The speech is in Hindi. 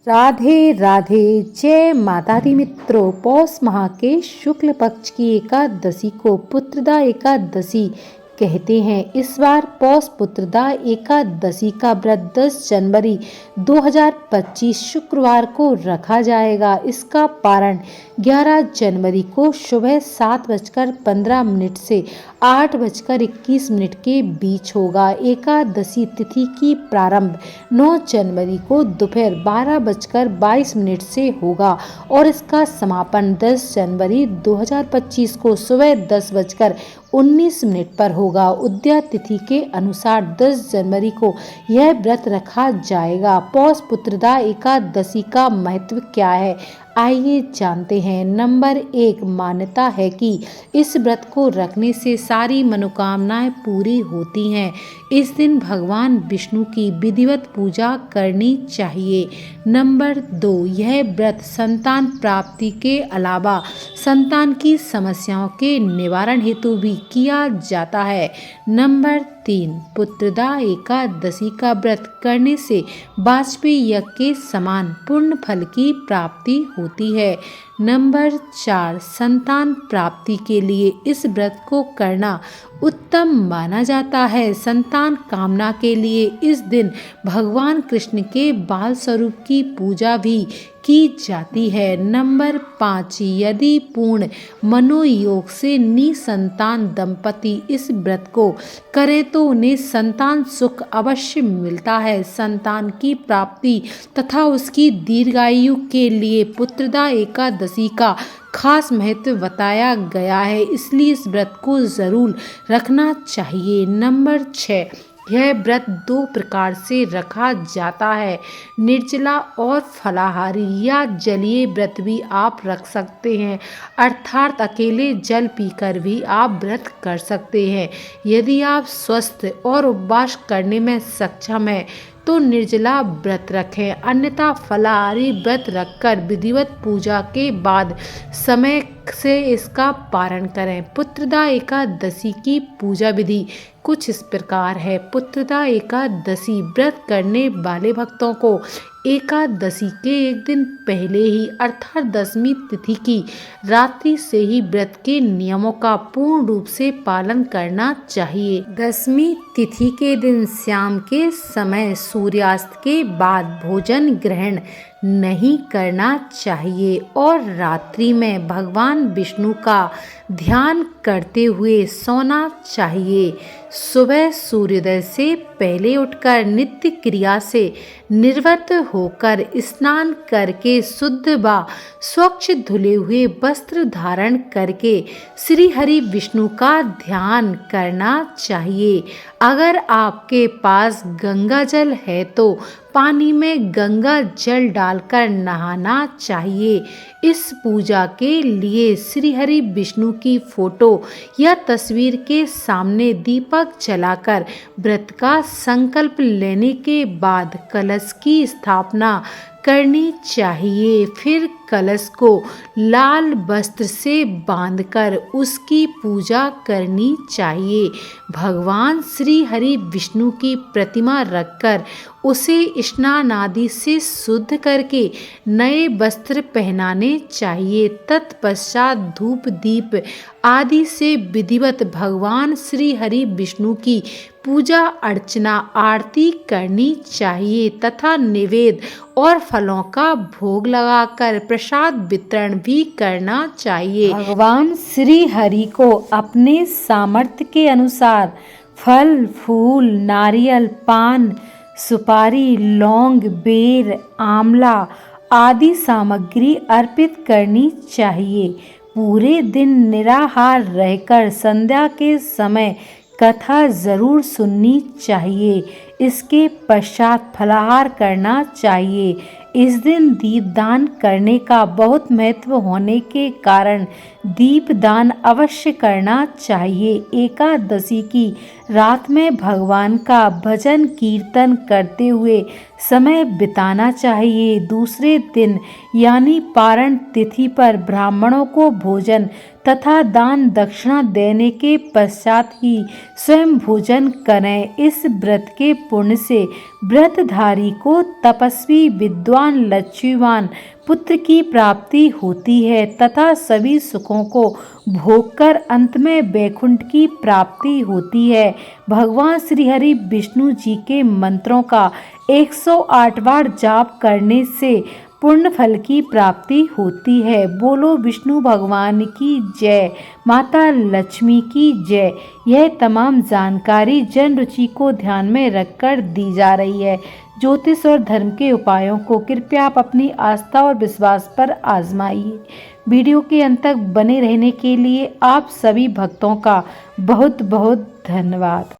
राधे राधे। जय माता दी मित्रों। पौष माह के शुक्ल पक्ष की एकादशी को पुत्रदा एकादशी कहते हैं। इस बार पौष पुत्रदा एकादशी का व्रत 10 जनवरी 2025 शुक्रवार को रखा जाएगा। इसका पारण 11 जनवरी को सुबह 7:15 से 8:21 के बीच होगा। एकादशी तिथि की प्रारंभ 9 जनवरी को दोपहर 12:22 से होगा और इसका समापन 10 जनवरी 2025 को सुबह 10:19 पर होगा। उदया तिथि के अनुसार 10 जनवरी को यह व्रत रखा जाएगा। पौष पुत्रदा एकादशी का महत्व क्या है, आइए जानते हैं। नंबर 1, मान्यता है कि इस व्रत को रखने से सारी मनोकामनाएं पूरी होती हैं। इस दिन भगवान विष्णु की विधिवत पूजा करनी चाहिए। नंबर 2, यह व्रत संतान प्राप्ति के अलावा संतान की समस्याओं के निवारण हेतु भी किया जाता है। नंबर 3, पुत्रदा एकादशी का व्रत करने से वाजपेयी यज्ञ के समान पुण्य फल की प्राप्ति होती है। नंबर 4, संतान प्राप्ति के लिए इस व्रत को करना उत्तम माना जाता है। संतान कामना के लिए इस दिन भगवान कृष्ण के बाल स्वरूप की पूजा भी की जाती है। नंबर 5, यदि पूर्ण मनोयोग से निसंतान दंपति इस व्रत को करें तो उन्हें संतान सुख अवश्य मिलता है। संतान की प्राप्ति तथा उसकी दीर्घायु के लिए पुत्रदा एकादशी का खास महत्व बताया गया है, इसलिए इस व्रत को जरूर रखना चाहिए। नंबर 6, यह व्रत 2 प्रकार से रखा जाता है, निर्जला और फलाहारी या जलीय व्रत भी आप रख सकते हैं, अर्थात अकेले जल पीकर भी आप व्रत कर सकते हैं। यदि आप स्वस्थ और उपवास करने में सक्षम हैं तो निर्जला व्रत रखें, अन्यथा फलाहारी व्रत रखकर विधिवत पूजा के बाद समय से इसका पारण करें। पुत्रदा एकादशी की पूजा विधि कुछ इस प्रकार है। पुत्रदा एकादशी व्रत करने वाले भक्तों को एकादशी के एक दिन पहले ही अर्थात 10वीं तिथि की रात्रि से ही व्रत के नियमों का पूर्ण रूप से पालन करना चाहिए। 10वीं तिथि के दिन शाम के समय सूर्यास्त के बाद भोजन ग्रहण नहीं करना चाहिए और रात्रि में भगवान विष्णु का ध्यान करते हुए सोना चाहिए। सुबह सूर्योदय से पहले उठकर नित्य क्रिया से निवृत्त होकर स्नान करके शुद्ध व स्वच्छ धुले हुए वस्त्र धारण करके श्री हरि विष्णु का ध्यान करना चाहिए। अगर आपके पास गंगा जल है तो पानी में गंगा जल डालकर नहाना चाहिए। इस पूजा के लिए श्री हरि विष्णु की फोटो या तस्वीर के सामने दीपक जलाकर व्रत का संकल्प लेने के बाद कलश की स्थापना करनी चाहिए। फिर कलश को लाल वस्त्र से बांधकर उसकी पूजा करनी चाहिए। भगवान श्री हरि विष्णु की प्रतिमा रखकर उसे स्नान आदि से शुद्ध करके नए वस्त्र पहनाने चाहिए। तत्पश्चात धूप दीप आदि से विधिवत भगवान श्री हरि विष्णु की पूजा अर्चना आरती करनी चाहिए तथा निवेद्य और फलों का भोग लगाकर प्रसाद वितरण भी करना चाहिए। भगवान श्री हरि को अपने सामर्थ्य के अनुसार फल फूल नारियल पान सुपारी लौंग बेर आंवला आदि सामग्री अर्पित करनी चाहिए। पूरे दिन निराहार रहकर संध्या के समय कथा जरूर सुननी चाहिए। इसके पश्चात फलाहार करना चाहिए। इस दिन दीपदान करने का बहुत महत्व होने के कारण दीपदान अवश्य करना चाहिए। एकादशी की रात में भगवान का भजन कीर्तन करते हुए समय बिताना चाहिए। दूसरे दिन यानी पारण तिथि पर ब्राह्मणों को भोजन तथा दान दक्षिणा देने के पश्चात ही स्वयं भोजन करें। इस व्रत के पुण्य से व्रतधारी को तपस्वी विद्वान धनवान लक्ष्मीवान पुत्र की प्राप्ति होती है तथा सभी सुखों को भोगकर अंत में वैकुंठ की प्राप्ति होती है। भगवान श्री हरि विष्णु जी के मंत्रों का 108 बार जाप करने से पूर्ण फल की प्राप्ति होती है। बोलो विष्णु भगवान की जय, माता लक्ष्मी की जय। यह तमाम जानकारी जन रुचि को ध्यान में रखकर दी जा रही है। ज्योतिष और धर्म के उपायों को कृपया आप अपनी आस्था और विश्वास पर आजमाइए। वीडियो के अंत तक बने रहने के लिए आप सभी भक्तों का बहुत बहुत धन्यवाद।